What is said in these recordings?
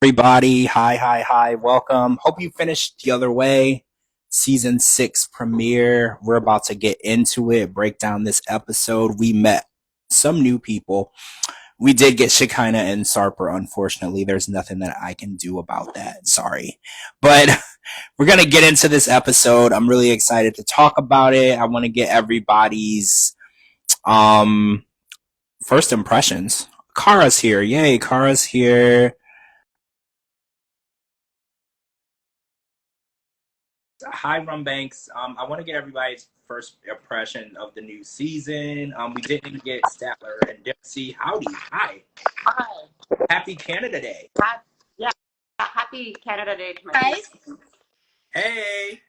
Everybody, hi, welcome. Hope you finished the other way. Season 6 premiere. We're about to get into it, break down this episode. We met some new people. We did get Shekinah and Sarper, unfortunately. There's nothing that I can do about that. Sorry. But we're going to get into this episode. I'm really excited to talk about it. I want to get everybody's um first impressions. Kara's here. Yay, Kara's here. Hi, Rumbanks. I want to get everybody's first impression of the new season. We didn't get Statler and Dempsey. Howdy. Hi. Hi. Happy Canada Day. Yeah. Happy Canada Day to my Guys, Hey.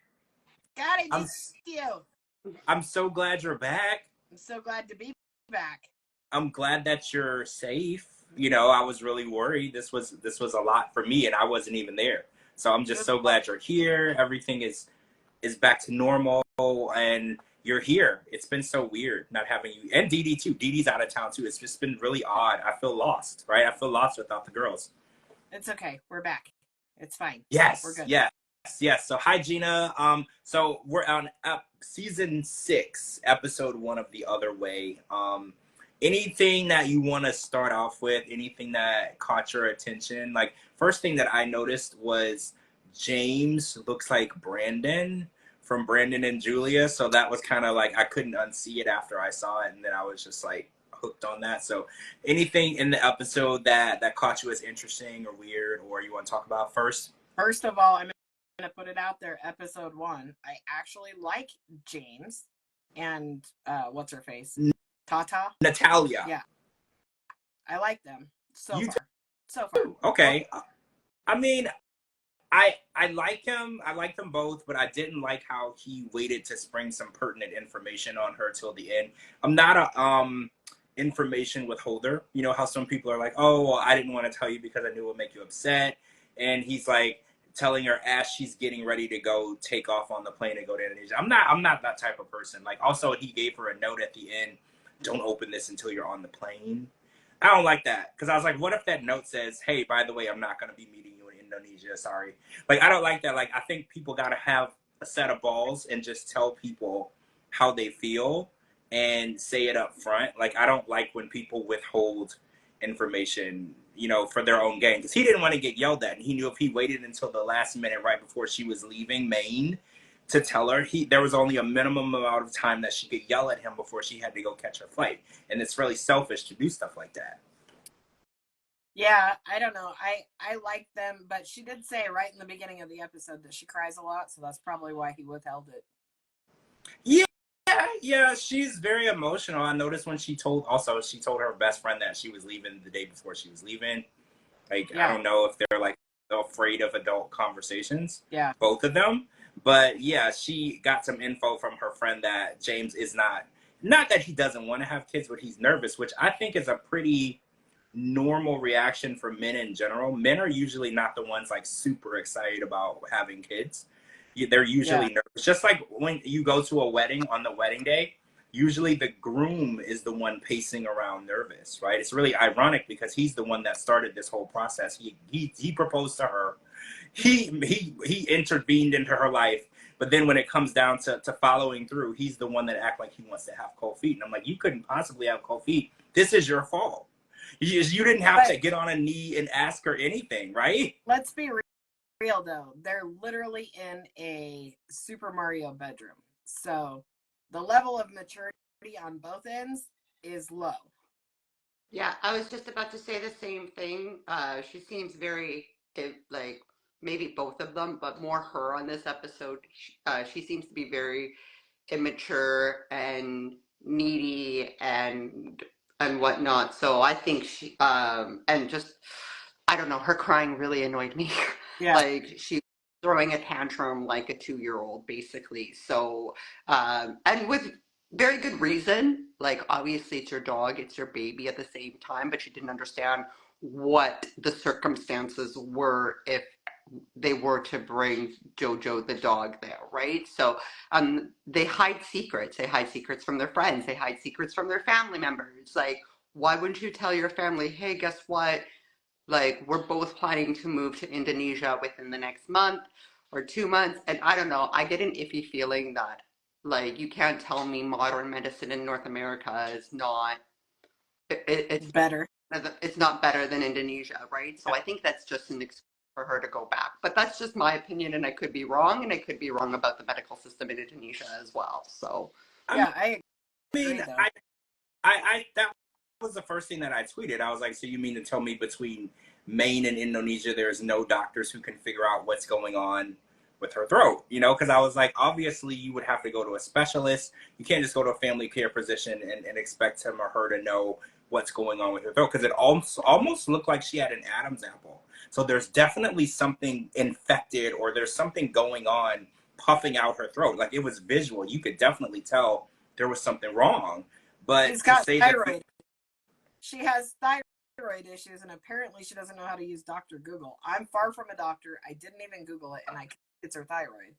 God, I I'm missed you. I'm so glad you're back. I'm so glad to be back. I'm glad that you're safe. You know, I was really worried. This was a lot for me, and I wasn't even there. So I'm just so glad you're here. Everything is back to normal, and you're here. It's been so weird not having you, and Dee Dee too. Dee Dee's out of town too. It's just been really odd. I feel lost, right? I feel lost without the girls. It's okay. We're back. It's fine. Yes, We're good. yes. So hi, Gina. So we're on season 6, episode 1 of The Other Way. Anything that you want to start off with? Anything that caught your attention? Like, first thing that I noticed was James looks like Brandon from Brandon and Julia. So that was kind of like, I couldn't unsee it after I saw it. And then I was just like hooked on that. So anything in the episode that caught you as interesting or weird, or you want to talk about first? First of all, I'm going to put it out there. Episode 1. I actually like James and what's her face? Tata? Natalia. Yeah. I like them so You far. So far. Okay. I mean, I like him. I like them both, but I didn't like how he waited to spring some pertinent information on her till the end. I'm not a information withholder. You know how some people are like, "Oh, well, I didn't want to tell you because I knew it would make you upset," and he's like telling her as she's getting ready to go take off on the plane and go to Indonesia. I'm not that type of person. Like, also, he gave her a note at the end. Don't open this until you're on the plane. I don't like that, because I was like, what if that note says, hey, by the way, I'm not going to be meeting you in Indonesia, sorry. Like, I don't like that. Like, I think people got to have a set of balls and just tell people how they feel and say it up front. Like, I don't like when people withhold information, you know, for their own gain, because he didn't want to get yelled at, and he knew if he waited until the last minute right before she was leaving Maine to tell her, there was only a minimum amount of time that she could yell at him before she had to go catch her flight. And it's really selfish to do stuff like that. Yeah, I don't know. I like them, but she did say right in the beginning of the episode that she cries a lot, so that's probably why he withheld it. Yeah, she's very emotional. I noticed when she told her best friend that she was leaving the day before she was leaving. Like, yeah. I don't know if they're like afraid of adult conversations. Yeah. Both of them. But yeah, she got some info from her friend that James is not that he doesn't want to have kids, but he's nervous, which I think is a pretty normal reaction for men in general. Men are usually not the ones like super excited about having kids. They're usually nervous. Just like when you go to a wedding on the wedding day, usually the groom is the one pacing around nervous, right? It's really ironic because he's the one that started this whole process. He proposed to her. He intervened into her life, but then when it comes down to following through, he's the one that act like he wants to have cold feet. And I'm like, you couldn't possibly have cold feet. This is your fault. You didn't have to get on a knee and ask her anything, right? Let's be real though. They're literally in a Super Mario bedroom. So the level of maturity on both ends is low. Yeah, I was just about to say the same thing. She seems very, like, maybe both of them, but more her on this episode. She seems to be very immature and needy and whatnot. So I think and just, I don't know, her crying really annoyed me. Yeah. Like, she throwing a tantrum like a 2-year-old, basically. So, and with very good reason. Like, obviously, it's your dog, it's your baby at the same time, but she didn't understand what the circumstances were if they were to bring Jojo the dog there, right? So they hide secrets. They hide secrets from their friends. They hide secrets from their family members. Like, why wouldn't you tell your family, hey, guess what? Like, we're both planning to move to Indonesia within the next month or 2 months. And I don't know, I get an iffy feeling that, like, you can't tell me modern medicine in North America is not, it's Better. it's not better than Indonesia, right? So I think that's just an excuse for her to go back. But that's just my opinion, and I could be wrong, and I could be wrong about the medical system in Indonesia as well. So I Yeah, I agree mean, though. I that was the first thing that I tweeted. I was like, so you mean to tell me between Maine and Indonesia, there's no doctors who can figure out what's going on with her throat? You know, because I was like, obviously you would have to go to a specialist. You can't just go to a family care physician and expect him or her to know what's going on with her throat, because it almost looked like she had an Adam's apple. So there's definitely something infected, or there's something going on puffing out her throat. Like, it was visual. You could definitely tell there was something wrong. But She's to got say that, thyroid. She has thyroid issues, and apparently she doesn't know how to use Dr. Google. I'm far from a doctor. I didn't even Google it, and it's her thyroid.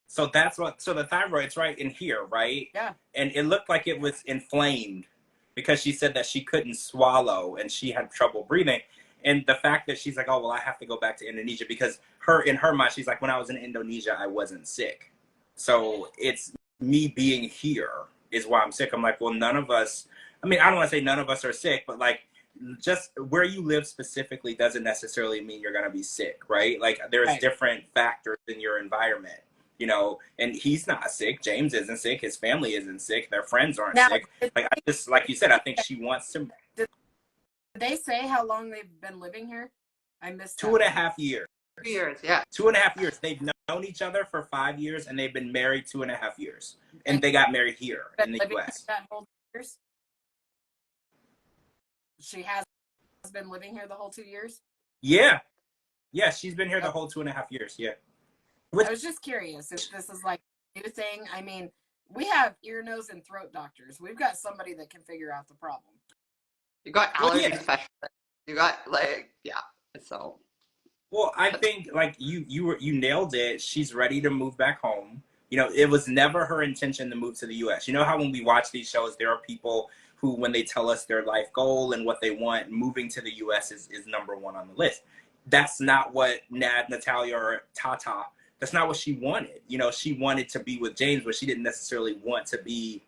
so that's what, so the thyroid's right in here, right? Yeah. And it looked like it was inflamed because she said that she couldn't swallow and she had trouble breathing. And the fact that she's like, oh, well, I have to go back to Indonesia, because in her mind, she's like, when I was in Indonesia, I wasn't sick. So it's me being here is why I'm sick. I'm like, well, none of us, I mean, I don't want to say none of us are sick, but like, just where you live specifically doesn't necessarily mean you're going to be sick, right? Like, there's Right. different factors in your environment, you know, and he's not sick. James isn't sick. His family isn't sick. Their friends aren't Now, sick. Like, I just, like you said, I think she wants to. did they say how long they've been living here? I missed that. 2.5 years. 2 years, yeah. 2.5 years. They've known each other for 5 years, and they've been married 2.5 years. And they got married here in the U.S. That whole 2 years? She has been living here the whole 2 years? Yeah. Yeah, she's been here the whole 2.5 years. Yeah. I was just curious if this is like a new thing. I mean, we have ear, nose, and throat doctors. We've got somebody that can figure out the problem. you got Well, allergy yeah. specialists. You got, like, yeah. So Well, I think like you nailed it. She's ready to move back home. You know, it was never her intention to move to the US. You know how when we watch these shows, there are people who, when they tell us their life goal and what they want, moving to the US is number one on the list. That's not what Natalia or Tata, that's not what she wanted. You know, she wanted to be with James, but she didn't necessarily want to be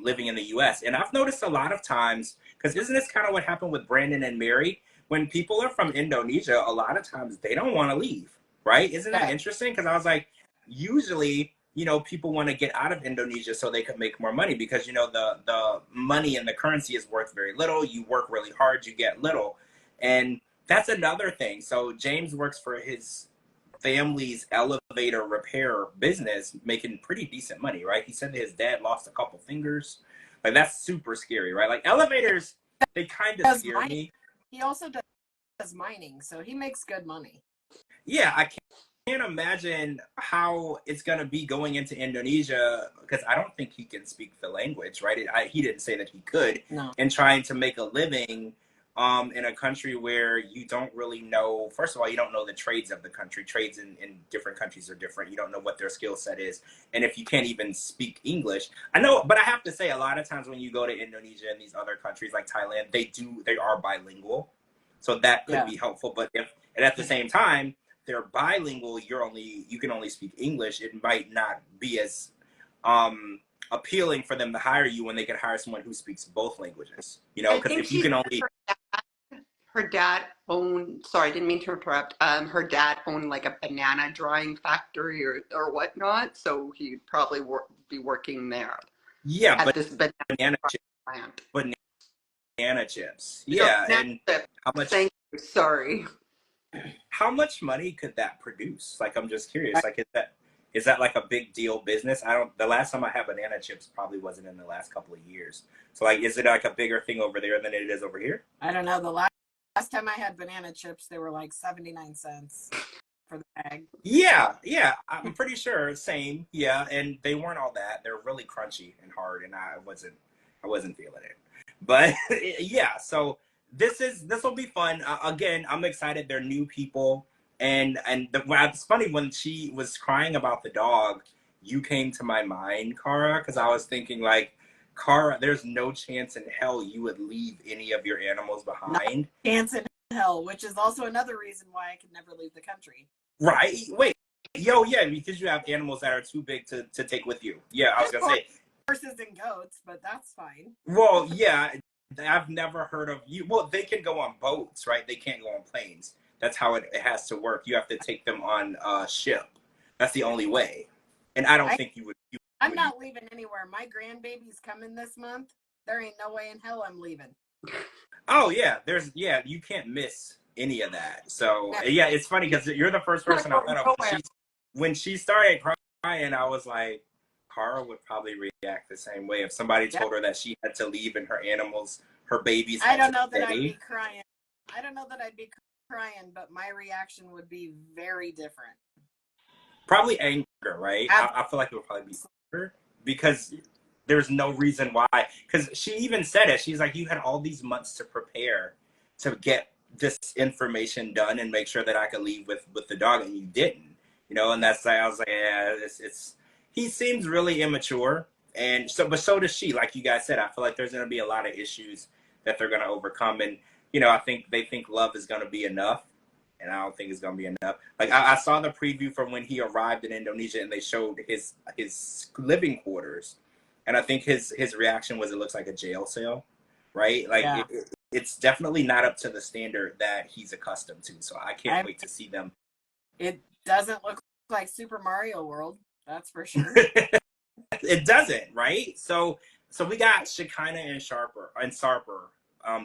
living in the US. And I've noticed a lot of times, because isn't this kind of what happened with Brandon and Mary? When people are from Indonesia, a lot of times they don't want to leave, right? Isn't that interesting? Because I was like, usually, you know, people want to get out of Indonesia so they can make more money, because, you know, the money and the currency is worth very little. You work really hard, you get little. And that's another thing. So James works for his family's elevator repair business, making pretty decent money, right? He said that his dad lost a couple fingers. Like, that's super scary, right? Like, elevators, they kind of scare me. He also does mining, so he makes good money. Yeah, I can't imagine how it's going to be going into Indonesia, because I don't think he can speak the language, right? He didn't say that he could. No. And trying to make a living in a country where you don't really know, first of all, you don't know the trades of the country. Trades in different countries are different. You don't know what their skill set is. And if you can't even speak English, I know, but I have to say, a lot of times when you go to Indonesia and these other countries like Thailand, they are bilingual. So that could be helpful. But and at the same time, they're bilingual, you can only speak English, it might not be as appealing for them to hire you when they can hire someone who speaks both languages. You know, because if you can only, her dad owned, sorry, I didn't mean to interrupt. Her dad owned like a banana drying factory or whatnot, so he'd probably be working there. Yeah, at but this banana chips. Plant. Banana chips. Yeah, and how much? Thank you. Sorry. How much money could that produce? Like, I'm just curious. Like, is that like a big deal business? The last time I had banana chips probably wasn't in the last couple of years. So, like, is it like a bigger thing over there than it is over here? I don't know. The last time I had banana chips, they were like 79 cents for the bag. Yeah, I'm pretty sure. Same. Yeah, and they weren't all that. They're really crunchy and hard, and I wasn't feeling it. But yeah, so this will be fun. Again, I'm excited. They're new people, and it's funny, when she was crying about the dog, you came to my mind, Cara, because I was thinking, like, Cara, there's no chance in hell you would leave any of your animals behind. Not chance in hell, which is also another reason why I could never leave the country. Right? Wait. Yeah, because you have animals that are too big to take with you. Yeah, I was going to say. Horses and goats, but that's fine. Well, yeah, I've never heard of you. Well, they can go on boats, right? They can't go on planes. That's how it has to work. You have to take them on a ship. That's the only way. And I don't think you would. I'm not leaving anywhere. My grandbaby's coming this month. There ain't no way in hell I'm leaving. Oh yeah, you can't miss any of that. So yeah, it's funny because you're the first person I thought of. When she started crying, I was like, Cara would probably react the same way if somebody told her that she had to leave and her animals, her babies. I don't know that I'd be crying. I don't know that I'd be crying, but my reaction would be very different. Probably anger, right? I feel like it would probably be anger because there's no reason why. Because she even said it. She's like, you had all these months to prepare to get this information done and make sure that I could leave with the dog, and you didn't. You know, and that's like, I was like, yeah, it's he seems really immature, and but so does she. Like you guys said, I feel like there's going to be a lot of issues that they're going to overcome, and you know, I think they think love is going to be enough, and I don't think it's going to be enough. Like I saw the preview from when he arrived in Indonesia, and they showed his living quarters, and I think his reaction was, it looks like a jail cell, right? Like it's definitely not up to the standard that he's accustomed to. So I can't wait to see them. It doesn't look like Super Mario World, that's for sure. It doesn't, right? So we got Shekinah and Sarper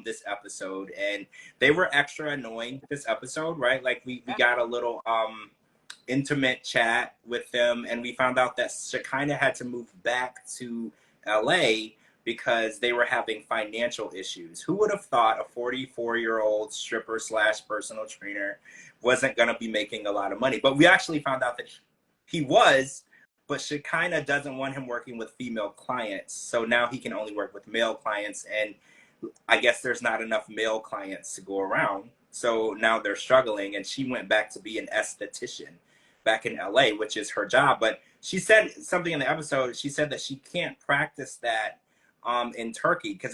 this episode, and they were extra annoying this episode, right? Like we got a little intimate chat with them, and we found out that Shekinah had to move back to LA because they were having financial issues. Who would have thought a 44-year-old stripper / personal trainer wasn't going to be making a lot of money? But we actually found out that he was, but Shekinah doesn't want him working with female clients. So now he can only work with male clients. And I guess there's not enough male clients to go around. So now they're struggling. And she went back to be an esthetician back in LA, which is her job. But she said something in the episode. She said that she can't practice that in Turkey because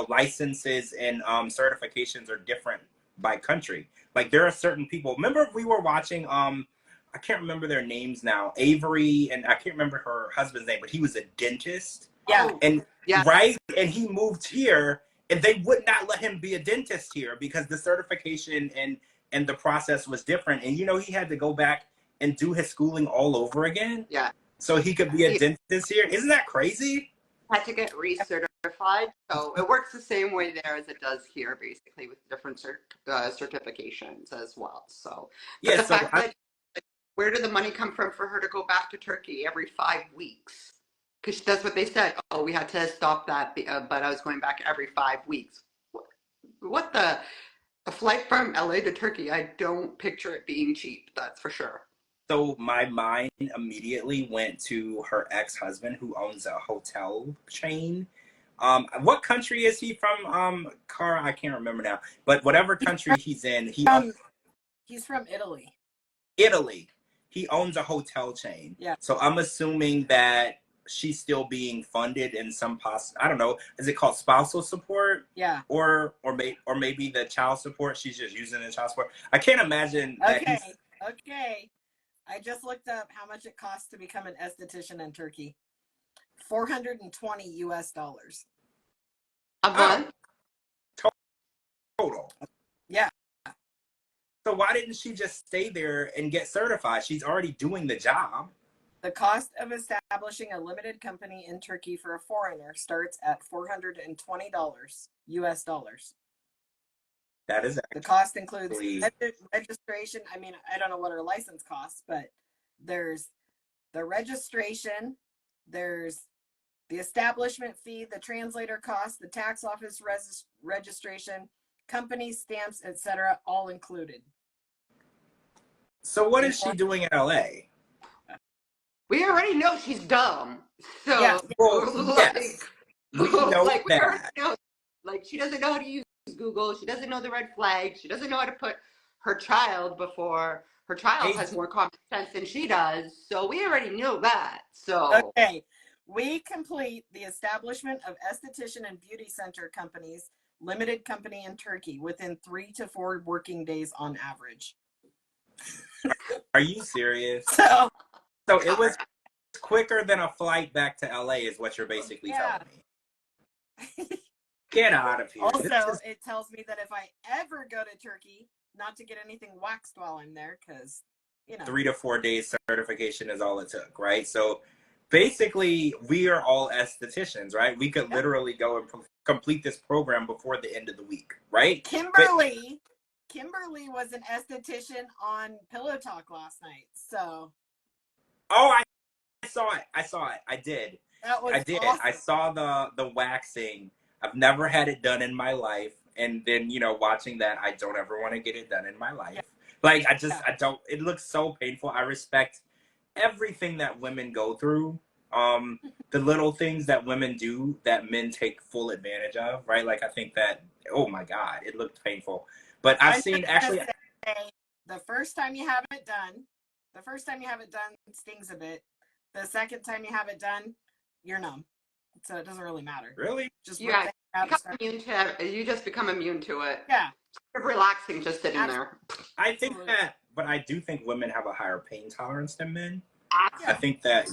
licenses and certifications are different by country. Like there are certain people. Remember we were watching I can't remember their names now, Avery, and I can't remember her husband's name, but he was a dentist. Yeah. And right, and he moved here, and they would not let him be a dentist here because the certification and the process was different. And he had to go back and do his schooling all over again. Yeah. So he could be a dentist here. Isn't that crazy? Had to get recertified, so it works the same way there as it does here, basically, with different certifications as well. So, but the fact that where did the money come from for her to go back to Turkey every 5 weeks? Because that's what they said. Oh, we had to stop that, but I was going back every 5 weeks. What a flight from LA to Turkey? I don't picture it being cheap. That's for sure. So my mind immediately went to her ex-husband who owns a hotel chain. What country is he from? Cara, I can't remember now. But whatever country he's in, he's from Italy. Italy. He owns a hotel chain. Yeah. So I'm assuming that she's still being funded in some I don't know. Is it called spousal support? Yeah. Or maybe the child support. She's just using the child support. I can't imagine that Okay. I just looked up how much it costs to become an esthetician in Turkey. $420. A month? Total. Yeah. So why didn't she just stay there and get certified? She's already doing the job. The cost of establishing a limited company in Turkey for a foreigner starts at $420 US dollars. That is the cost includes registration. I mean, I don't know what her license costs, but there's the registration, there's the establishment fee, the translator cost, the tax office registration, company stamps, etc., all included. So what is she doing in LA? We already know she's dumb. So yes. We know like, that. Like she doesn't know how to use Google. She doesn't know the red flags. She doesn't know how to put her child before her child has more common sense than she does. So we already know that. So okay, We complete the establishment of esthetician and beauty center companies, limited company in Turkey, within 3 to 4 working days on average. Are you serious? So it was quicker than a flight back to LA is what you're basically telling me. Get out of here. Also, it tells me that if I ever go to Turkey, not to get anything waxed while I'm there, because, 3 to 4 days certification is all it took, right? So basically, we are all estheticians, right? We could literally go and complete this program before the end of the week, right? Kimberly was an esthetician on Pillow Talk last night, so. Oh, I saw it. I did. That was Awesome. I saw the waxing. I've never had it done in my life. And then, watching that, I don't ever want to get it done in my life. Like, I don't, it looks so painful. I respect everything that women go through. The little things that women do that men take full advantage of, right? Like, I think that, oh my God, it looked painful. But I've seen actually. The first time you have it done stings a bit. The second time you have it done, you're numb. So it doesn't really matter. Really? Just you just become immune to it. Yeah. It's relaxing just sitting there. I think that, but I do think women have a higher pain tolerance than men. Absolutely. I think that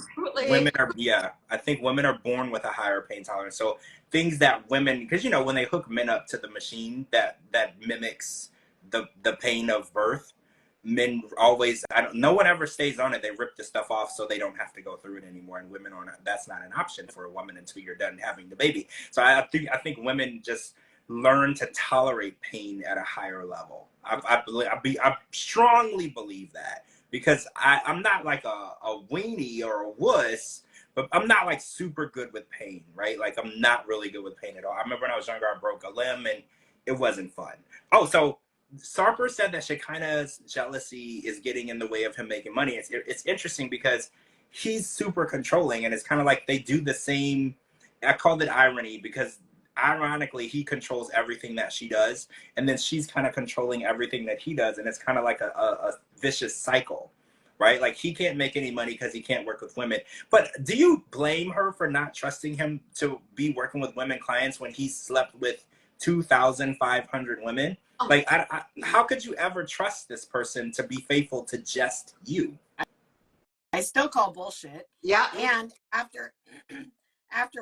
women are born with a higher pain tolerance. So things that women, because when they hook men up to the machine that mimics the pain of birth, men always, no one ever stays on it. They rip the stuff off so they don't have to go through it anymore. And women are not, that's not an option for a woman until you're done having the baby. So I think women just learn to tolerate pain at a higher level. I strongly believe that, because I'm not like a weenie or a wuss, but I'm not like super good with pain, right? Like, I'm not really good with pain at all. I remember when I was younger, I broke a limb and it wasn't fun. Oh, so Sarper said that Shekinah's jealousy is getting in the way of him making money. It's interesting because he's super controlling, and it's kind of like they do the same. I called it irony because ironically he controls everything that she does, and then she's kind of controlling everything that he does, and it's kind of like a vicious cycle, right? Like, he can't make any money because he can't work with women. But do you blame her for not trusting him to be working with women clients when he slept with 2,500 women? Like, how could you ever trust this person to be faithful to just you? I still call bullshit. Yeah. And after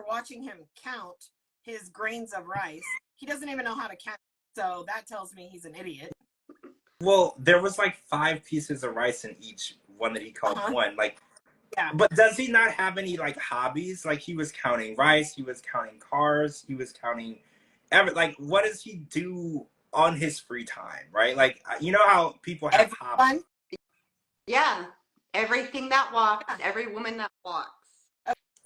watching him count his grains of rice, he doesn't even know how to count. So that tells me he's an idiot. Well, there was like 5 pieces of rice in each one that he called one. Like, yeah. But does he not have any like hobbies? Like, he was counting rice, he was counting cars, he was counting like, what does he do on his free time, right? Like, how people have hobbies. Yeah, everything that walks, every woman that walks.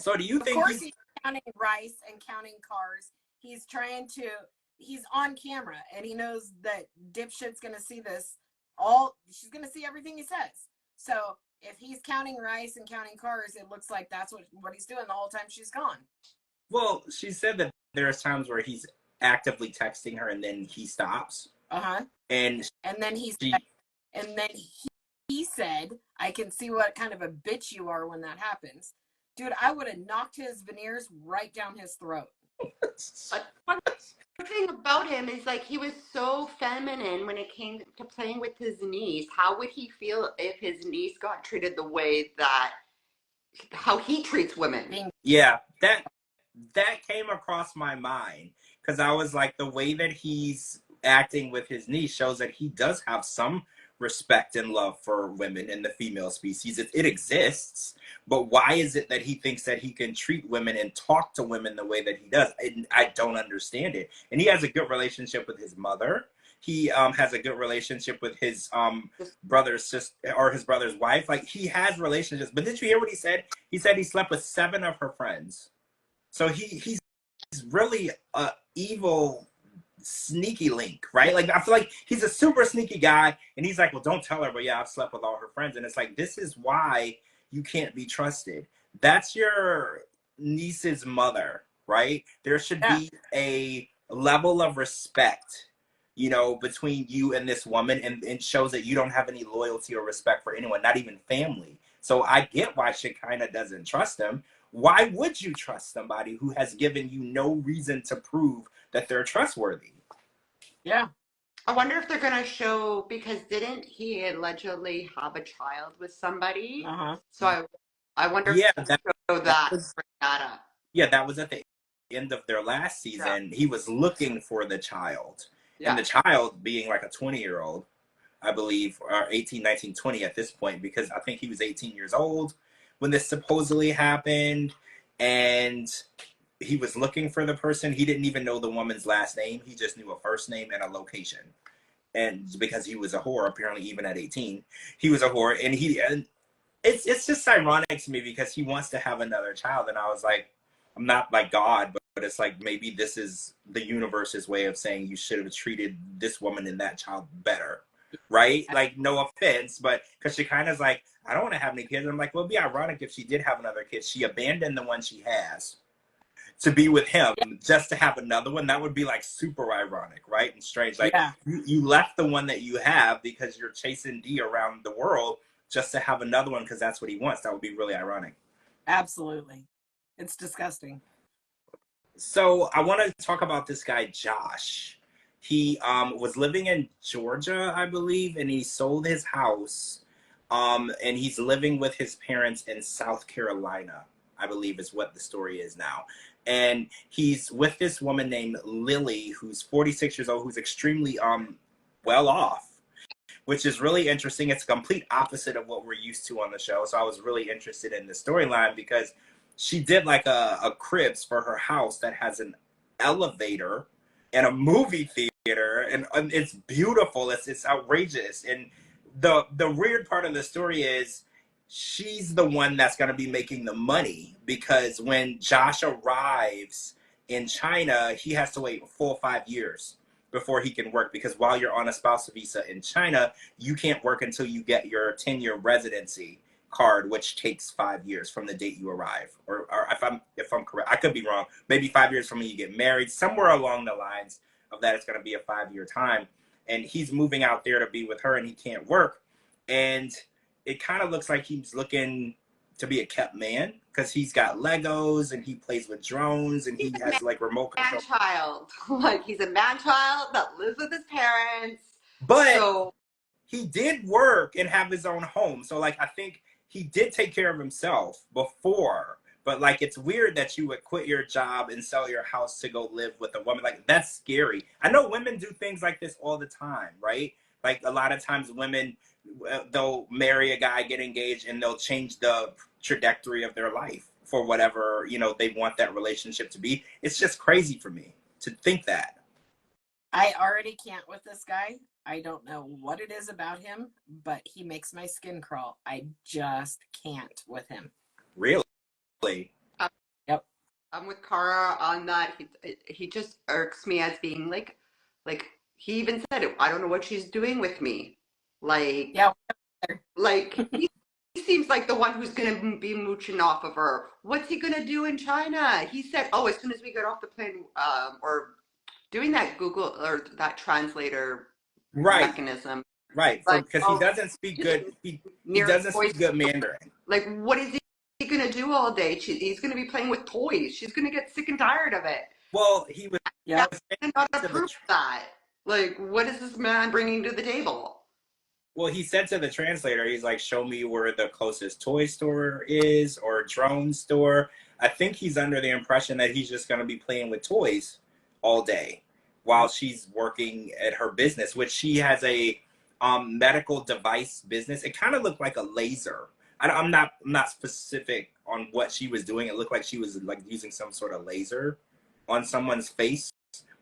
So do you think of course he's counting rice and counting cars? He's on camera, and he knows that dipshit's gonna see this she's gonna see everything he says. So if he's counting rice and counting cars, it looks like that's what he's doing the whole time she's gone. Well, she said that there's times where he's actively texting her and then he stops. And then he said, I can see what kind of a bitch you are when that happens. Dude, I would have knocked his veneers right down his throat. One thing about him is, like, he was so feminine when it came to playing with his niece. How would he feel if his niece got treated the way how he treats women? Yeah, that came across my mind, because I was like, the way that he's acting with his niece shows that he does have some respect and love for women in the female species. It exists, but why is it that he thinks that he can treat women and talk to women the way that he does? I don't understand it. And he has a good relationship with his mother. He has a good relationship with his brother's sister, or his brother's wife. Like, he has relationships. But did you hear what he said? He said he slept with 7 of her friends. So he's really a evil, sneaky link, right? Like, I feel like he's a super sneaky guy, and he's like, well, don't tell her, but yeah, I've slept with all her friends. And it's like, this is why you can't be trusted. That's your niece's mother, right? There should be a level of respect, between you and this woman, and it shows that you don't have any loyalty or respect for anyone, not even family. So I get why Shekinah doesn't trust him. Why would you trust somebody who has given you no reason to prove that they're trustworthy? Yeah. I wonder if they're gonna show, because didn't he allegedly have a child with somebody? Uh-huh. So I wonder if Yeah, they'll that, show that that, was bring that up. yeah, that was at the end of their last Yeah, season. He was looking for the child, and yeah. the child being like a 20-year-old, I believe, or 18, 19, 20 at this point, because I think he was 18 years old when this supposedly happened, and he was looking for the person. He didn't even know the woman's last name. He just knew a first name and a location. And because he was a whore, apparently, even at 18, he was a whore, and it's just ironic to me because he wants to have another child, and I was like, I'm not like God, but it's like maybe this is the universe's way of saying you should have treated this woman and that child better, right? Like, no offense, but because she kind of is like, I don't want to have any kids. I'm like, well, it'd be ironic if she did have another kid. She abandoned the one she has to be with him just to have another one. That would be like super ironic, right? And strange. Like, Yeah. you left the one that you have because you're chasing D around the world just to have another one because that's what he wants. That would be really ironic. Absolutely. It's disgusting. So I want to talk about this guy, Josh. He was living in Georgia, I believe, and he sold his house. And he's living with his parents in South Carolina, I believe is what the story is now. And he's with this woman named Lily, who's 46 years old, who's extremely well off, which is really interesting. It's a complete opposite of what we're used to on the show. So I was really interested in the storyline because she did like a cribs for her house that has an elevator and a movie theater, and it's beautiful. It's outrageous. And the weird part of the story is she's the one that's going to be making the money because when Josh arrives in China, he has to wait 4 or 5 years before he can work because while you're on a spousal visa in China, you can't work until you get your 10-year residency card, which takes 5 years from the date you arrive. Or if I'm correct, I could be wrong. Maybe 5 years from when you get married, somewhere along the lines of that, it's going to be a 5-year time. And he's moving out there to be with her, and he can't work. And it kind of looks like he's looking to be a kept man because he's got Legos and he plays with drones and he has like remote Man control. child. Like, he's a man child that lives with his parents. But So he did work and have his own home. So like I think he did take care of himself before. But like it's weird that you would quit your job and sell your house to go live with a woman. Like that's scary. I know women do things like this all the time, right? Like a lot of times women they'll marry a guy, get engaged, and they'll change the trajectory of their life for whatever, they want that relationship to be. It's just crazy for me to think that. I already can't with this guy. I don't know what it is about him, but he makes my skin crawl. I just can't with him. Really? Yep. I'm with Kara on that. He just irks me as being like he even said it. I don't know what she's doing with me. Like, Yeah. like he seems like the one who's gonna be mooching off of her. What's he gonna do in China? He said, "Oh, as soon as we get off the plane, or doing that Google or that translator Right. mechanism, Right, like, because he oh, doesn't speak good. He near doesn't voice. speak good Mandarin. Like, what is he gonna do all day? He's gonna be playing with toys. She's gonna get sick and tired of it. Well, he was Yeah, Yep. and not to the approve that. Like, what is this man bringing to the table? well, he said to the translator, he's like, "Show me where the closest toy store is or drone store." I think he's under the impression that he's just going to be playing with toys all day while she's working at her business, which she has a medical device business. It kind of looked like a laser. I'm not specific on what she was doing. It looked like she was like using some sort of laser on someone's face.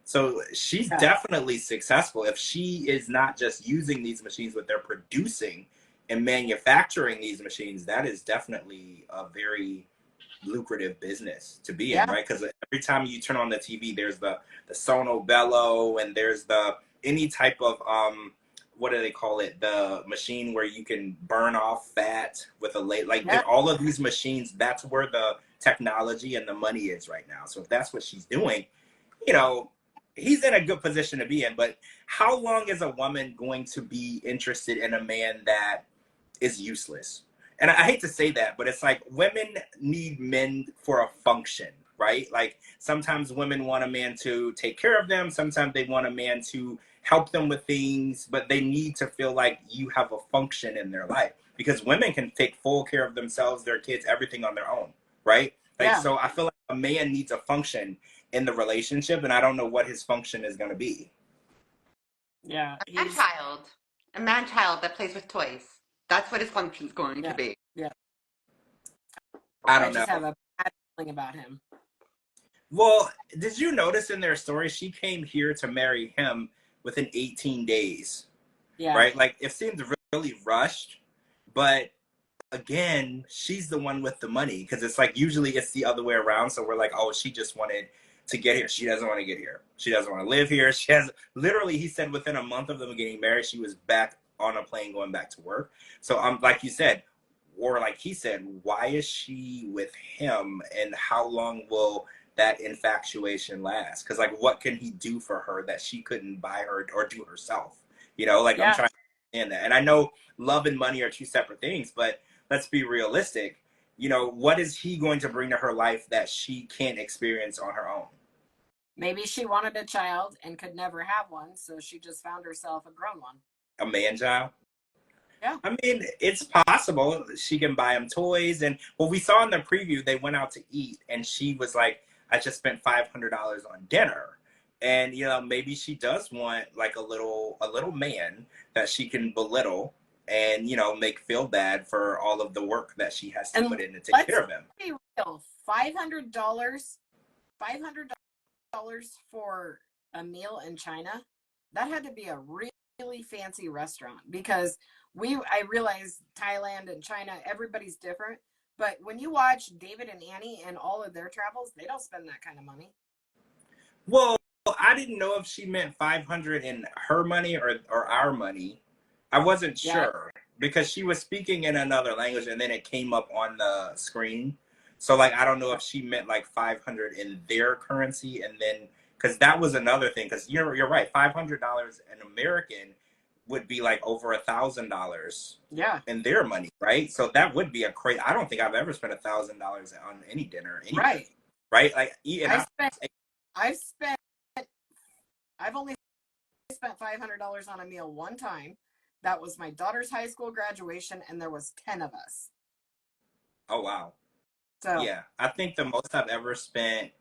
So she's Yeah. definitely successful if she is not just using these machines, but they're producing and manufacturing these machines. That is definitely a very lucrative business to be in, Yeah. right? Because every time you turn on the TV, there's the Sono Bello, and there's the any type of what do they call it? The machine where you can burn off fat with a like Yeah. all of these machines. That's where the technology and the money is right now. So if that's what she's doing, you know, he's in a good position to be in. But how long is a woman going to be interested in a man that is useless? and I hate to say that, but it's like women need men for a function, right? Like sometimes women want a man to take care of them, sometimes they want a man to help them with things, but they need to feel like you have a function in their life because women can take full care of themselves, their kids, everything on their own, right? Like, Yeah. so I feel like a man needs a function in the relationship, and I don't know what his function is going to be. Yeah. A man child. A man child that plays with toys. That's what his function's going to Yeah. be. Yeah. I I don't just know. have a bad feeling about him. Well, did you notice in their story, she came here to marry him within 18 days, Yeah. right? Like, it seems really rushed, but again, she's the one with the money because it's like usually it's the other way around. So we're like, oh, she just wanted to get here. She doesn't want to get here. She doesn't want to live here. She has literally, he said within a month of them getting married, she was back on a plane going back to work. So like you said, or like he said, why is she with him and how long will that infatuation last? Because like what can he do for her that she couldn't buy her or do herself? You know, like I'm Yeah. trying to understand that. And I know love and money are two separate things, but let's be realistic. You know, what is he going to bring to her life that she can't experience on her own? Maybe she wanted a child and could never have one, so she just found herself a grown one. A man child? Yeah. I mean, it's possible she can buy him toys. And what we saw in the preview, they went out to eat, and she was like, I just spent $500 on dinner. And, you know, maybe she does want like a little man that she can belittle and, you know, make feel bad for all of the work that she has to And put in to take let's care of him. be real. $500 for a meal in China, that had to be a really fancy restaurant because I realize Thailand and China, everybody's different. But when you watch David and Annie and all of their travels, they don't spend that kind of money. Well, I didn't know if she meant 500 in her money or our money. I wasn't Yeah. sure because she was speaking in another language and then it came up on the screen. So like I don't know if she meant like 500 in their currency and then because that was another thing because you're right, $500 an American would be like over $1,000 Yeah. in their money, right? So that would be a crazy. I don't think I've ever spent $1,000 on any dinner anywhere, Right. right? Like I've only spent $500 on a meal one time. That was my daughter's high school graduation, and there was 10 of us. Oh wow. So Yeah, I think the most I've ever spent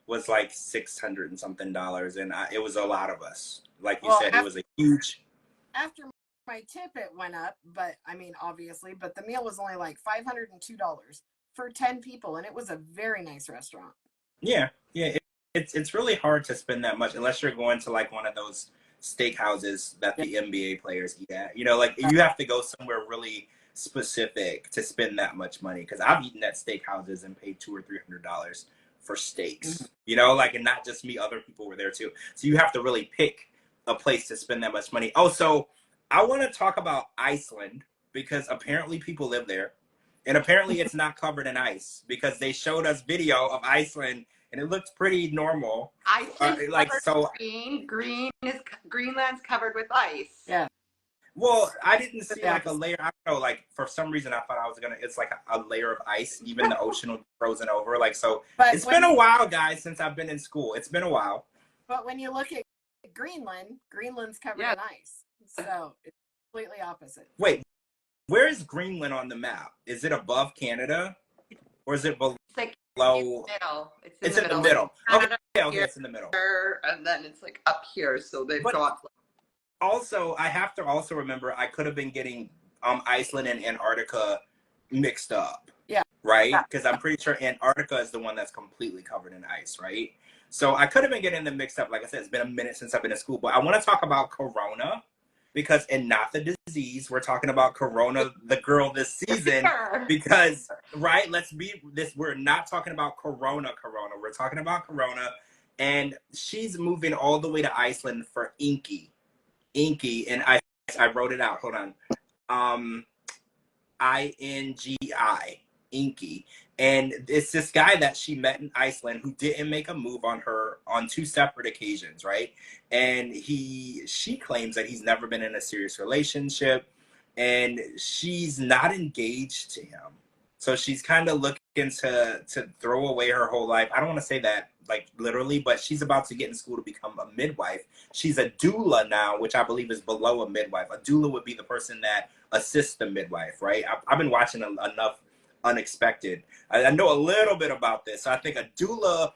was like 600 and something dollars, and it was a lot of us. Like you said, it was a huge. After my tip, it went up, but I mean, obviously, but the meal was only like $502 for 10 people, and it was a very nice restaurant. Yeah, yeah. It's really hard to spend that much unless you're going to like one of those steakhouses that the NBA players eat at. You know, like you have to go somewhere really specific to spend that much money. Because I've eaten at steakhouses and paid $200 or $300 for steaks. Mm-hmm. You know, like and not just me, other people were there too. So you have to really pick a place to spend that much money. Oh, so I want to talk about Iceland because apparently people live there. And apparently it's not covered in ice because they showed us video of Iceland and it looked pretty normal. Iceland's Like so. Greenland's covered with ice. Yeah. Well, I didn't see like a layer. I don't know. Like for some reason, I thought I was gonna. It's like a layer of ice. Even the ocean will be frozen over. Like so. But it's been a while, guys, since I've been in school. It's been a while. But when you look at Greenland's covered in ice. So it's completely opposite. Wait, where is Greenland on the map? Is it above Canada, or is it below? It's like middle. It's in the middle. Okay, it's in the middle. And then it's like up here, so they've got. Also, I have to also remember I could have been getting Iceland and Antarctica mixed up. Yeah. Right? Because I'm pretty sure Antarctica is the one that's completely covered in ice, right? So I could have been getting them mixed up. Like I said, it's been a minute since I've been in school. But I want to talk about Corona because, and not the disease, we're talking about Corona, the girl this season. Because, right, we're not talking about Corona. We're talking about Corona. And she's moving all the way to Iceland for Inky, and I wrote it out. Hold on. INGI, Inky. And it's this guy that she met in Iceland who didn't make a move on her on two separate occasions, right? And she claims that he's never been in a serious relationship, and she's not engaged to him. So she's kind of looking to throw away her whole life. I don't want to say that like literally, but she's about to get in school to become a midwife. She's a doula now, which I believe is below a midwife. A doula would be the person that assists the midwife, right? I've been watching enough Unexpected. I know a little bit about this. So I think a doula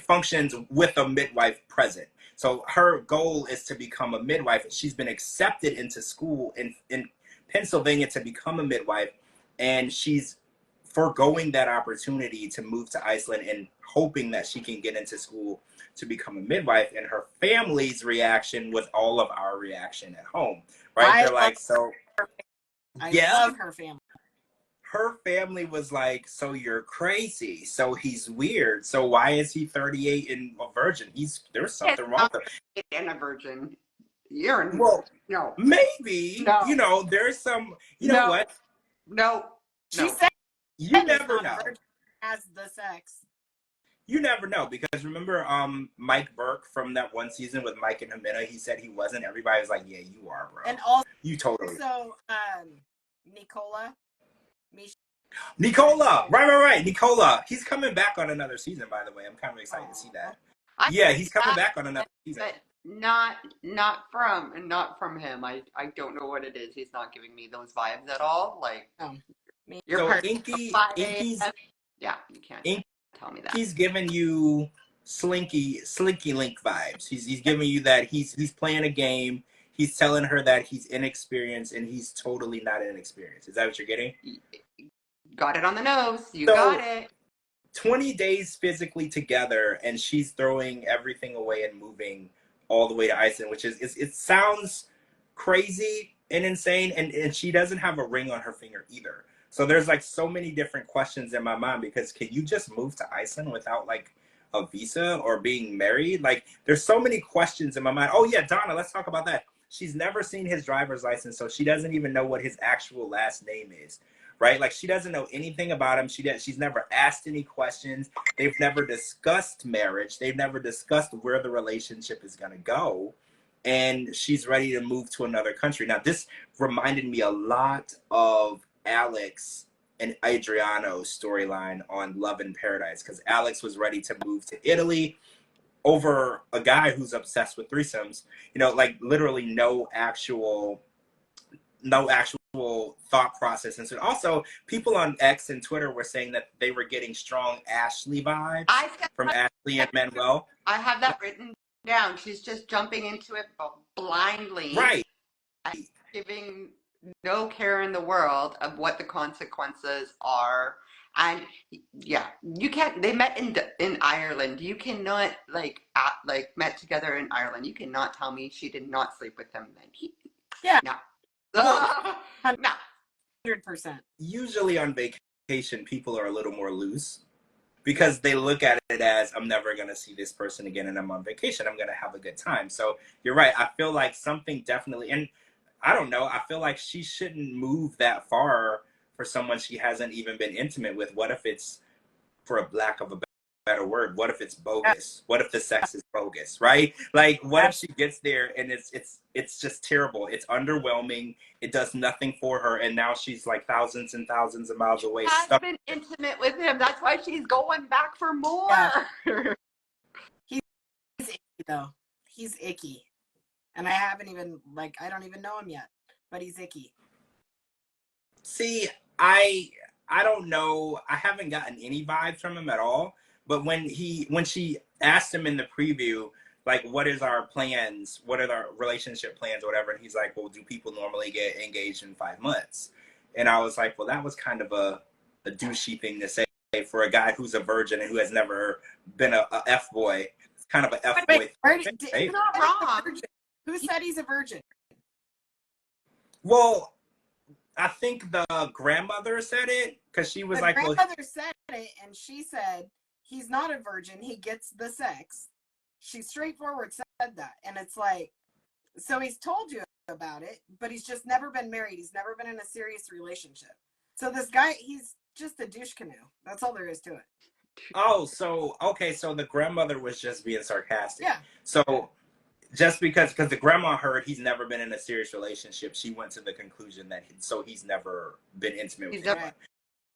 functions with a midwife present. So her goal is to become a midwife. She's been accepted into school in Pennsylvania to become a midwife, and she's foregoing that opportunity to move to Iceland and hoping that she can get into school to become a midwife. And her family's reaction was all of our reaction at home, right? They're like, so I yeah, love her family. her family was like, so you're crazy, so he's weird, so why is he 38 and a virgin? There's something wrong with him. And a virgin. You're Well, no. maybe, No. there's some, know what? No. She said You never know. As the sex. You never know, because remember Mike Burke from that one season with Mike and Jimena, he said he wasn't. Everybody was like, yeah, you are, bro. And also, you totally. So, Nicola, right. Nicola, he's coming back on another season, by the way. I'm kind of excited to see that. Yeah, he's coming back on another season. But not from him. I don't know what it is. He's not giving me those vibes at all. Like, you're so part Inky's, yeah, you can't tell me that. He's giving you Slinky Link vibes. He's giving you that he's playing a game. He's telling her that he's inexperienced, and he's totally not inexperienced. Is that what you're getting? Got it on the nose. You got it. 20 days physically together, and she's throwing everything away and moving all the way to Iceland, which is it sounds crazy and insane, and she doesn't have a ring on her finger either. So there's like so many different questions in my mind, because can you just move to Iceland without like a visa or being married? Like, there's so many questions in my mind. Oh yeah, Donna, let's talk about that. She's never seen his driver's license, so she doesn't even know what his actual last name is, right? Like, she doesn't know anything about him. She's never asked any questions. They've never discussed marriage. They've never discussed where the relationship is going to go. And she's ready to move to another country. Now, this reminded me a lot of Alex and Adriano's storyline on Love in Paradise, because Alex was ready to move to Italy over a guy who's obsessed with threesomes. Like, literally no actual thought process. And so also, people on X and Twitter were saying that they were getting strong Ashley vibes from Ashley and Manuel. I have that written down. She's just jumping into it blindly, right? Giving no care in the world of what the consequences are. And yeah, you can't. They met in Ireland. You cannot met together in Ireland. You cannot tell me she did not sleep with him. No. Well, no. 100%. Usually on vacation, people are a little more loose, because they look at it as, I'm never going to see this person again, and I'm on vacation. I'm going to have a good time. So you're right. I feel like something definitely, and I don't know, I feel like she shouldn't move that far for someone she hasn't even been intimate with. What if it's, for a lack of a better word, what if it's bogus? What if the sex is bogus, right? Like, what if she gets there and it's just terrible? It's underwhelming. It does nothing for her, and now she's like thousands and thousands of miles away. She has been intimate with him. That's why she's going back for more. Yeah. He's icky, though. He's icky. And I don't even know him yet, but he's icky. See, I don't know. I haven't gotten any vibes from him at all. But when she asked him in the preview, like, what is our plans? What are our relationship plans or whatever? And he's like, well, do people normally get engaged in 5 months? And I was like, well, that was kind of a douchey thing to say for a guy who's a virgin and who has never been a F-boy. It's kind of an F-boy thing. You're not wrong. Who said he's a virgin? Well, I think the grandmother said it, because she was like, grandmother said it, and she said, he's not a virgin, he gets the sex. She straightforward said that. And it's like, so he's told you about it, but he's just never been married. He's never been in a serious relationship. So this guy, he's just a douche canoe. That's all there is to it. Oh, so, okay, so the grandmother was just being sarcastic. Yeah. So just because the grandma heard he's never been in a serious relationship, she went to the conclusion that he's never been intimate with He's anyone.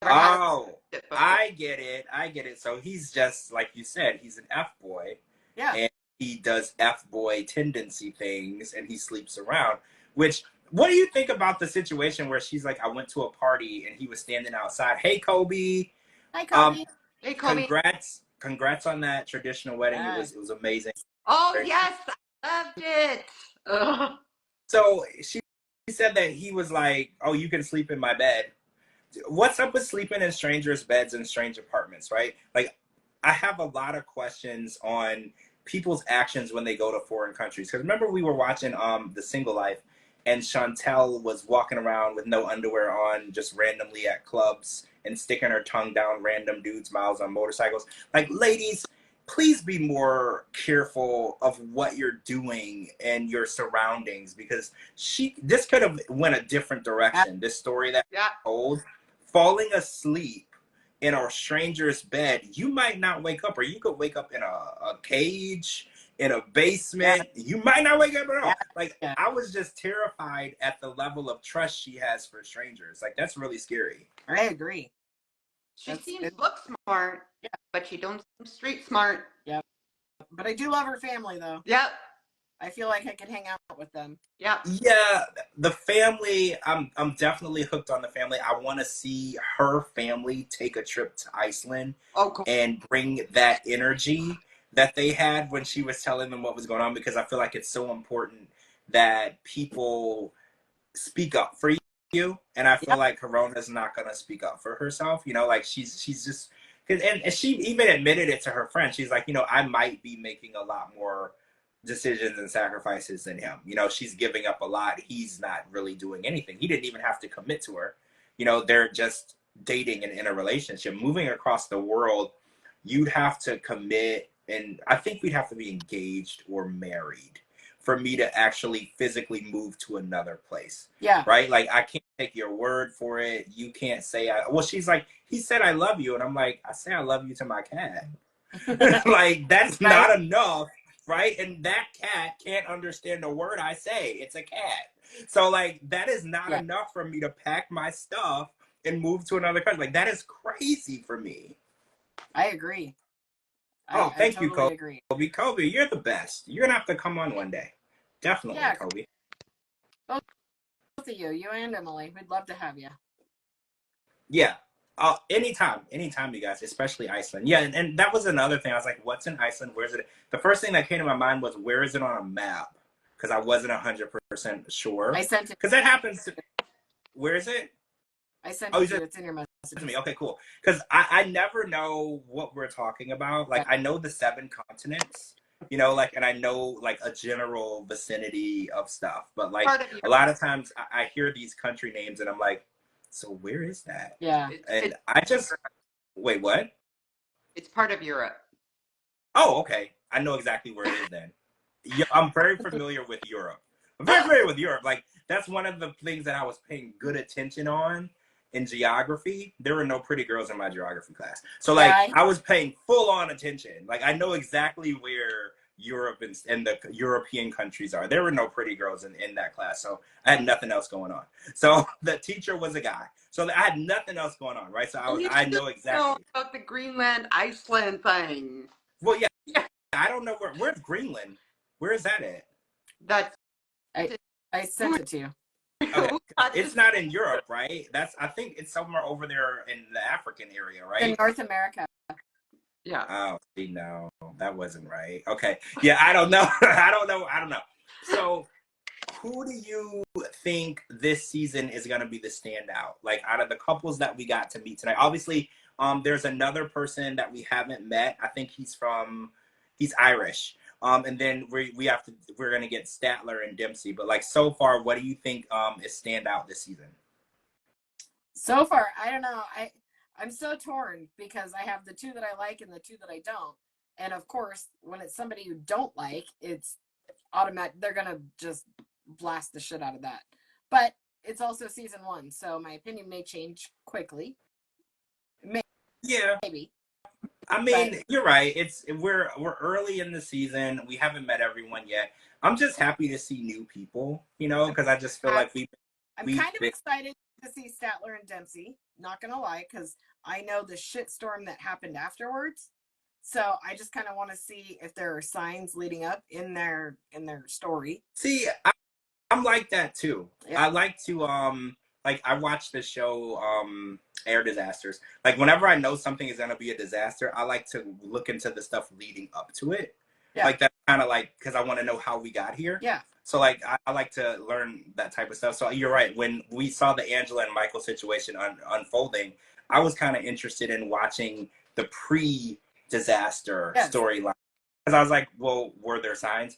never had Oh, it before. I get it. So he's just, like you said, he's an F-boy. Yeah. And he does F-boy tendency things and he sleeps around. Which, what do you think about the situation where she's like, I went to a party and he was standing outside. Hey, Kobe. Hi, Kobe. Hey, Kobe. Congrats on that traditional wedding. Yes. It was amazing. Oh, yes. I loved it. Ugh. So she said that he was like, oh, you can sleep in my bed. What's up with sleeping in strangers' beds in strange apartments, right? Like, I have a lot of questions on people's actions when they go to foreign countries. Because remember, we were watching The Single Life, and Chantel was walking around with no underwear on, just randomly at clubs and sticking her tongue down random dudes' mouths on motorcycles. Like, ladies, please be more careful of what you're doing and your surroundings, because this could have went a different direction. This story that Yeah. told, falling asleep in a stranger's bed, you might not wake up, or you could wake up in a cage, in a basement. Yeah. You might not wake up at all. Like, I was just terrified at the level of trust she has for strangers. Like, that's really scary. I agree. She seems book smart, but she don't seem street smart. Yep. But I do love her family, though. Yep. I feel like I could hang out with them. Yeah. Yeah, the family, I'm definitely hooked on the family. I want to see her family take a trip to Iceland and bring that energy that they had when she was telling them what was going on, because I feel like it's so important that people speak up for you. And I feel like Corona's not going to speak up for herself. You know, like she's just, and she even admitted it to her friend. She's like, you know, I might be making a lot more decisions and sacrifices than him. You know, she's giving up a lot. He's not really doing anything. He didn't even have to commit to her. You know, they're just dating and in a relationship. Moving across the world, you'd have to commit, and I think we'd have to be engaged or married for me to actually physically move to another place. Yeah. Right? Like, I can't take your word for it. You can't say, well, she's like, he said, I love you. And I'm like, I say I love you to my cat. Like, that's not enough. Right? And that cat can't understand a word I say. It's a cat. So, like, that is not enough for me to pack my stuff and move to another country. Like, that is crazy for me. I agree. Thank you, totally Kobe. agree. Kobe, you're the best. You're going to have to come on one day. Definitely, Kobe. Both of you and Emily. We'd love to have you. Yeah. Anytime, you guys, especially Iceland. Yeah, and that was another thing. I was like, what's in Iceland? Where's it? The first thing that came to my mind was, where is it on a map? Because I wasn't 100% sure. I sent it. Because that happens. Where is it? I sent it to you. It's in your message. To me. Okay, cool. Because I never know what we're talking about. Like, I know the 7 continents, you know, like, and I know, like, a general vicinity of stuff. But, like, a lot of times I hear these country names and I'm like, so where is that? Yeah. And I just, wait, what? It's part of Europe. Oh, okay. I know exactly where it is then. Yeah, I'm very familiar with Europe. I'm very familiar with Europe. Like, that's one of the things that I was paying good attention on in geography. There were no pretty girls in my geography class. So, like, I was paying full on attention. Like, I know exactly where Europe and the European countries are. There were no pretty girls in that class. So I had nothing else going on. So the teacher was a guy. So I had nothing else going on, right? So I know exactly. Know about the Greenland, Iceland thing. Well, yeah. I don't know where's Greenland? Where is that at? That's I sent it to you. Okay. It's not in Europe, right? I think it's somewhere over there in the African area, right? In North America. Yeah. Oh, see, no, that wasn't right. Okay. Yeah, I don't know. I don't know. So, who do you think this season is going to be the standout? Like, out of the couples that we got to meet tonight? Obviously, there's another person that we haven't met. I think he's Irish. And then we're going to get Statler and Dempsey. But, like, so far, what do you think is standout this season? So far, I don't know. I'm so torn because I have the 2 that I like and the 2 that I don't. And of course, when it's somebody you don't like, it's automatic. They're going to just blast the shit out of that. But it's also season 1, so my opinion may change quickly. Maybe. I mean, you're right. We're early in the season. We haven't met everyone yet. I'm just happy to see new people, because I just feel like I'm we've kind of been, excited to see Statler and Dempsey. Not gonna lie, because I know the shitstorm that happened afterwards. So I just kind of want to see if there are signs leading up in their story. see. I'm like that too. Yeah. I like to like I watch the show Air Disasters. Like whenever I know something is gonna be a disaster, I like to look into the stuff leading up to it. Yeah. Like that's kind of like because I want to know how we got here. Yeah. So like I like to learn that type of stuff. So you're right. When we saw the Angela and Michael situation unfolding, I was kind of interested in watching the pre-disaster storyline because I was like, well, were there signs?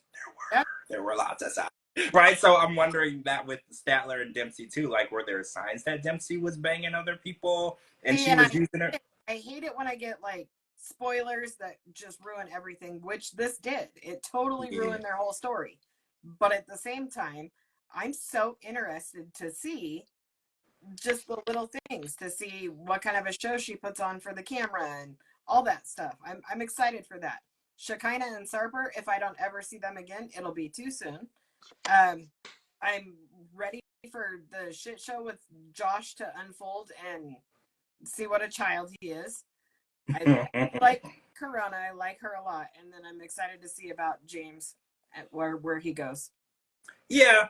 There were lots of signs. Right, so I'm wondering that with Statler and Dempsey too. Like, were there signs that Dempsey was banging other people and she was using it? I hate it when I get like spoilers that just ruin everything, which this did. It totally ruined their whole story. But at the same time, I'm so interested to see just the little things, to see what kind of a show she puts on for the camera and all that stuff. I'm excited for that. Shekinah and Sarper, if I don't ever see them again, it'll be too soon. I'm ready for the shit show with Josh to unfold and see what a child he is. I like Corona. I like her a lot, and then I'm excited to see about James and where he goes. Yeah,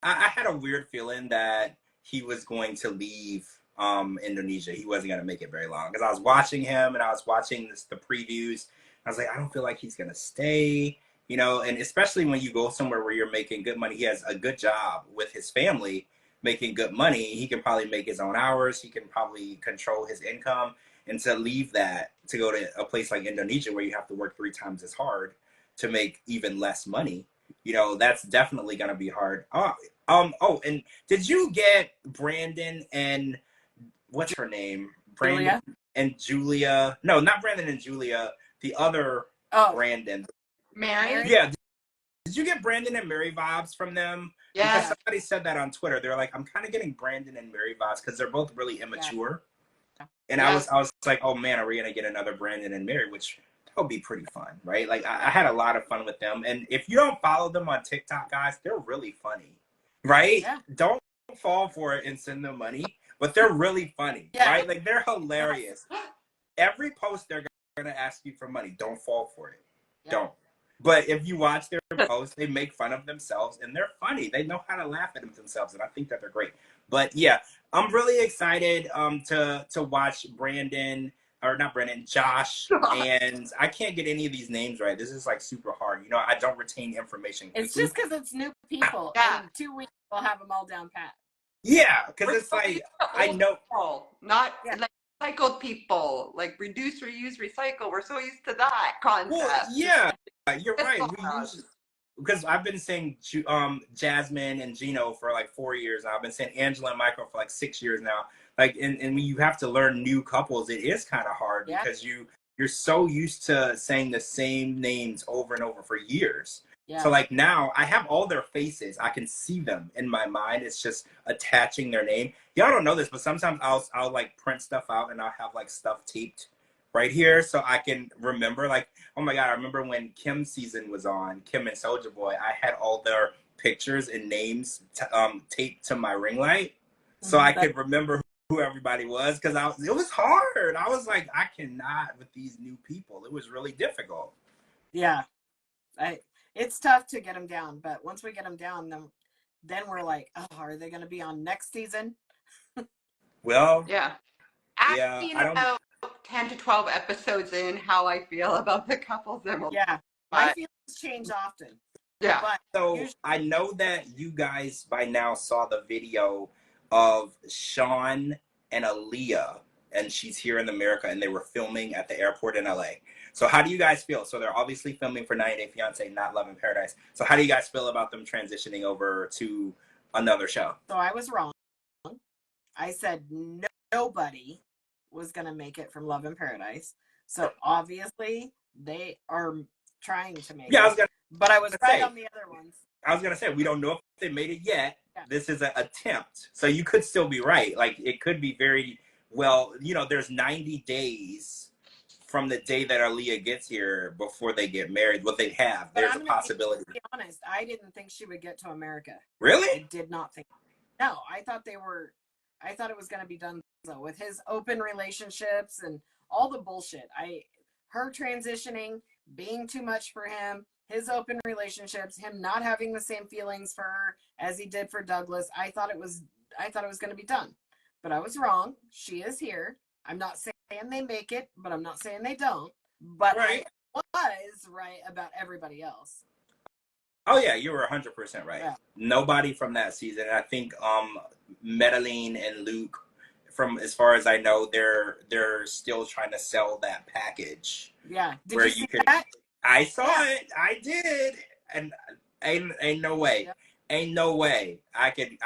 I had a weird feeling that he was going to leave Indonesia. He wasn't going to make it very long because I was watching him and I was watching the previews. I was like, I don't feel like he's going to stay. And especially when you go somewhere where you're making good money, he has a good job with his family making good money. He can probably make his own hours. He can probably control his income. And to leave that to go to a place like Indonesia where you have to work 3 times as hard to make even less money, that's definitely going to be hard. Oh, and did you get Brandon and what's her name? Brandon and Julia. No, not Brandon and Julia. The other Brandon. Mary? Yeah. Did you get Brandon and Mary vibes from them? Yeah. Because somebody said that on Twitter. They're like, I'm kind of getting Brandon and Mary vibes because they're both really immature. Yeah. And I was like, oh man, are we gonna get another Brandon and Mary? Which that would be pretty fun, right? Like I had a lot of fun with them. And if you don't follow them on TikTok, guys, they're really funny, right? Yeah. Don't fall for it and send them money, but they're really funny, right? Like they're hilarious. Every post they're gonna ask you for money. Don't fall for it. Yeah. Don't. But if you watch their posts, they make fun of themselves and they're funny. They know how to laugh at themselves, and I think that they're great. But yeah, I'm really excited to watch Josh, and I can't get any of these names right. This is like super hard. I don't retain information quickly. It's just because it's new people. Yeah. In 2 weeks, we'll have them all down pat. Yeah, because it's like, I know. Not like recycled people, like reduce, reuse, recycle. We're so used to that concept. Well, yeah, you're right. Because I've been saying Jasmine and Gino for like 4 years now. I've been saying Angela and Michael for like 6 years now. Like, and when you have to learn new couples, it is kind of hard because you're so used to saying the same names over and over for years. Yeah. So like now I have all their faces. I can see them in my mind. It's just attaching their name. Y'all don't know this, but sometimes I'll like print stuff out and I'll have like stuff taped right here so I can remember. Like, oh my God, I remember when Kim's season was on, Kim and Soulja Boy, I had all their pictures and names taped to my ring light so I could remember who everybody was, because it was hard. I was like, I cannot with these new people. It was really difficult. Yeah. It's tough to get them down, but once we get them down, then we're like, oh, are they going to be on next season? Well, yeah. I don't know. 10 to 12 episodes in, how I feel about the couples. My feelings change often. Yeah. But so I know that you guys by now saw the video of Sean and Aaliyah, and she's here in America, and they were filming at the airport in LA. So how do you guys feel? So they're obviously filming for 90 Day Fiancé, not Love in Paradise. So how do you guys feel about them transitioning over to another show? So I was wrong. I said nobody was going to make it from Love in Paradise. So obviously they are trying to make it. But I was right on the other ones. I was going to say, we don't know if they made it yet. Yeah. This is an attempt. So you could still be right. Like, it could be very well, there's 90 days from the day that Aaliyah gets here before they get married. What they have, But there's I'm a gonna possibility. be honest. I didn't think she would get to America. Really? I did not think. No, I thought it was going to be done so with his open relationships and all the bullshit. Her transitioning, being too much for him, his open relationships, him not having the same feelings for her as he did for Douglas. I thought it was going to be done, but I was wrong. She is here. I'm not saying they make it, but I'm not saying they don't. But right. I was right about everybody else. Oh yeah, you were 100% right. Yeah. Nobody from that season. I think Medellin and Luke, from as far as I know, they're still trying to sell that package. Yeah. Did where you could that? I saw it. I did. And ain't no way. Yeah. Ain't no way. I could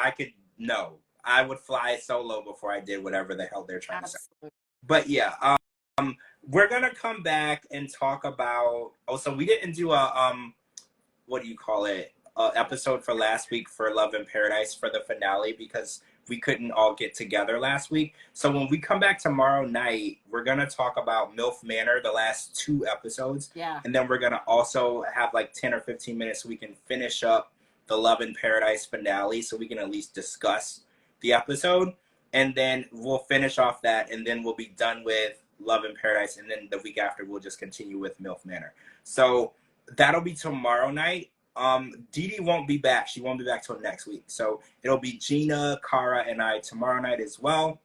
no. I would fly solo before I did whatever the hell they're trying to sell. But yeah, we're gonna come back and talk about so we didn't do a what do you call it, episode for last week for Love in Paradise for the finale because we couldn't all get together last week. So when we come back tomorrow night, we're going to talk about MILF Manor, the last 2 episodes. Yeah. And then we're going to also have like 10 or 15 minutes so we can finish up the Love in Paradise finale so we can at least discuss the episode. And then we'll finish off that and then we'll be done with Love in Paradise. And then the week after, we'll just continue with MILF Manor. So that'll be tomorrow night. Dee Dee won't be back. She won't be back till next week. So it'll be Gina, Cara, and I tomorrow night as well.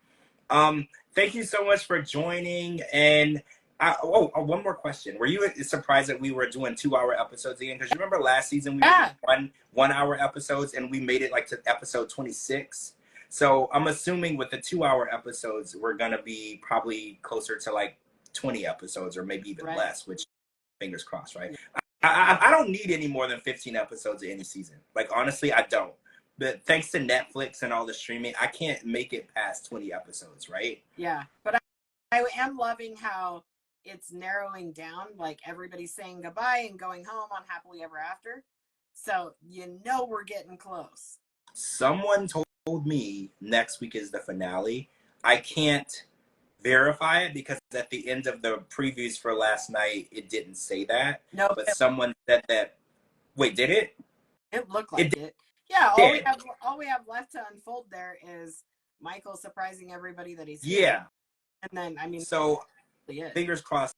Thank you so much for joining. And one more question. Were you surprised that we were doing 2-hour episodes again? Because you remember last season we were doing 1-hour episodes and we made it like to episode 26. So I'm assuming with the 2-hour episodes, we're going to be probably closer to like 20 episodes or maybe even less, which fingers crossed, right? I don't need any more than 15 episodes of any season. Like, honestly, I don't. But thanks to Netflix and all the streaming, I can't make it past 20 episodes, right? Yeah, but I am loving how it's narrowing down. Like, everybody's saying goodbye and going home on Happily Ever After. So, we're getting close. Someone told me next week is the finale. I can't verify it because at the end of the previews for last night it didn't say that. No, but someone said that. Wait, did it? It looked like it. Yeah, all we have left to unfold there is Michael surprising everybody that he's here. And then so fingers crossed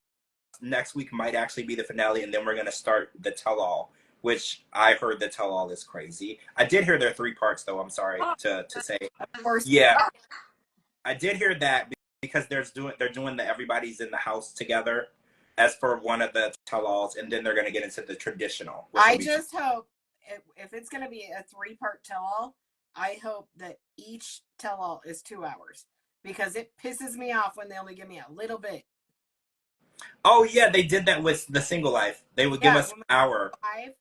next week might actually be the finale and then we're gonna start the tell-all, which I heard the tell-all is crazy. I did hear there are 3 parts though, I'm sorry to say. Of course. Yeah. I did hear that because they're doing the everybody's in the house together as for one of the tell-alls, and then they're going to get into the traditional. I just hope if it's going to be a 3-part tell-all, I hope that each tell-all is 2 hours because it pisses me off when they only give me a little bit. Oh yeah, they did that with the Single Life. They would give us an hour. 5.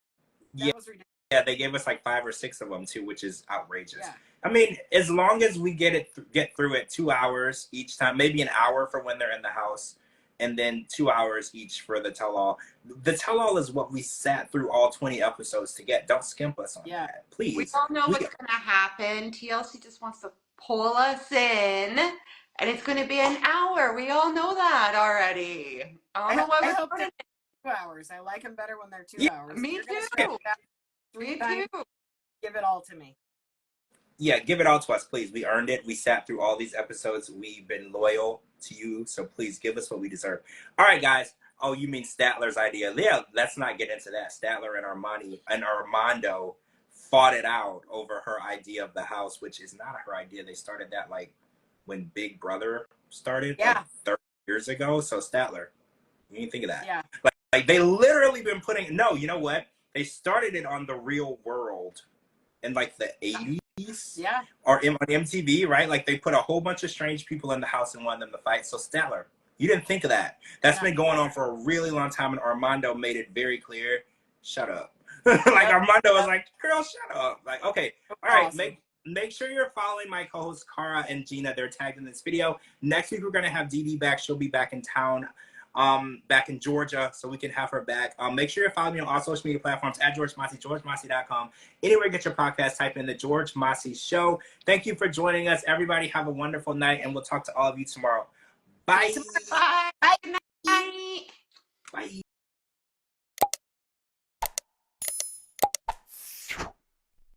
That was ridiculous. Yeah, they gave us like 5 or 6 of them too, which is outrageous. Yeah. I mean, as long as we get through it 2 hours each time, maybe an hour for when they're in the house, and then 2 hours each for the tell-all. The tell-all is what we sat through all 20 episodes to get. Don't skimp us on that, please. We all know what's going to happen. TLC just wants to pull us in, and it's going to be an hour. We all know that already. I hope they're 2 hours. I like them better when they're 2 hours. Me too. Me too. Give it all to me. Yeah, give it all to us, please. We earned it. We sat through all these episodes. We've been loyal to you, so please give us what we deserve. All right, guys. Oh, you mean Statler's idea? Yeah, let's not get into that. Statler and Armando fought it out over her idea of the house, which is not her idea. They started that like when Big Brother started, like 30 years ago. So Statler, you didn't think of that? Yeah. Like they literally been putting. No, you know what? They started it on The Real World in like the 80s. Yeah. Or on MTV, right? Like they put a whole bunch of strange people in the house and wanted them to fight. So Statler, you didn't think of that. That's been going on for a really long time, and Armando made it very clear. Shut up. Armando was like, girl, shut up. Like, okay. All right. Make sure you're following my co-hosts Cara and Gina. They're tagged in this video. Next week we're gonna have Dee Dee back. She'll be back in town. Back in Georgia, so we can have her back. Make sure you're following me on all social media platforms at George Mossey, GeorgeMossey.com. Anywhere you get your podcast, type in The George Mossey Show. Thank you for joining us. Everybody have a wonderful night, and we'll talk to all of you tomorrow. Bye. Bye. Bye. Bye.